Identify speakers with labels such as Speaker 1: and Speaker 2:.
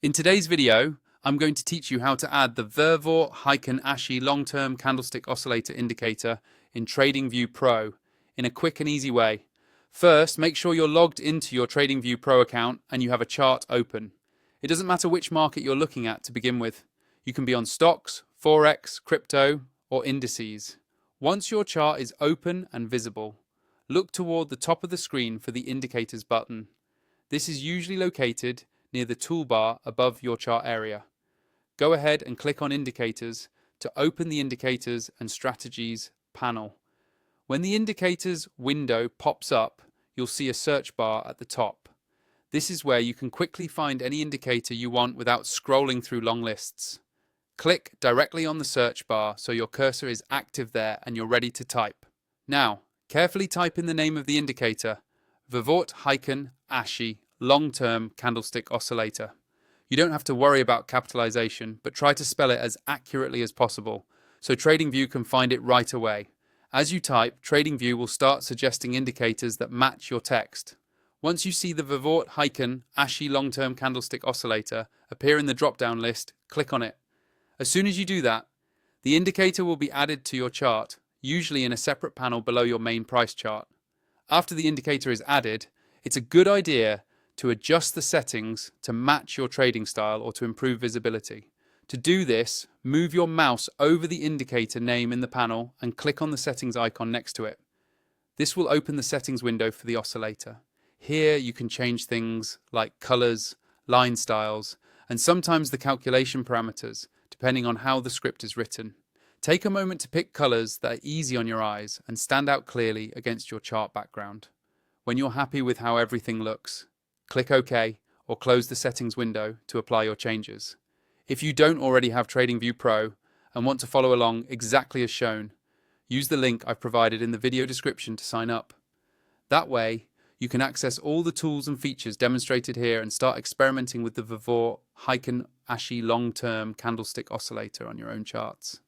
Speaker 1: In today's video, I'm going to teach you how to add the Vervoort Heiken Ashi LongTerm Candlestick Oscillator indicator in TradingView Pro in a quick and easy way. First, make sure you're logged into your TradingView Pro account and you have a chart open. It doesn't matter which market you're looking at to begin with. You can be on stocks, forex, crypto, or indices. Once your chart is open and visible, look toward the top of the screen for the Indicators button. This is usually located near the toolbar above your chart area. Go ahead and click on Indicators to open the Indicators and Strategies panel. When the Indicators window pops up, you'll see a search bar at the top. This is where you can quickly find any indicator you want without scrolling through long lists. Click directly on the search bar so your cursor is active there and you're ready to type. Now, carefully type in the name of the indicator, Vervoort Heiken Ashi LongTerm Candlestick Oscillator. You don't have to worry about capitalization, but try to spell it as accurately as possible, so TradingView can find it right away. As you type, TradingView will start suggesting indicators that match your text. Once you see the Vervoort Heiken Ashi LongTerm Candlestick Oscillator appear in the drop-down list, click on it. As soon as you do that, the indicator will be added to your chart, usually in a separate panel below your main price chart. After the indicator is added, it's a good idea to adjust the settings to match your trading style or to improve visibility. To do this, move your mouse over the indicator name in the panel and click on the settings icon next to it. This will open the settings window for the oscillator. Here you can change things like colors, line styles, and sometimes the calculation parameters, depending on how the script is written. Take a moment to pick colors that are easy on your eyes and stand out clearly against your chart background. When you're happy with how everything looks, click OK or close the settings window to apply your changes. If you don't already have TradingView Pro and want to follow along exactly as shown, use the link I've provided in the video description to sign up. That way, you can access all the tools and features demonstrated here and start experimenting with the Vervoort Heiken Ashi LongTerm Candlestick Oscillator on your own charts.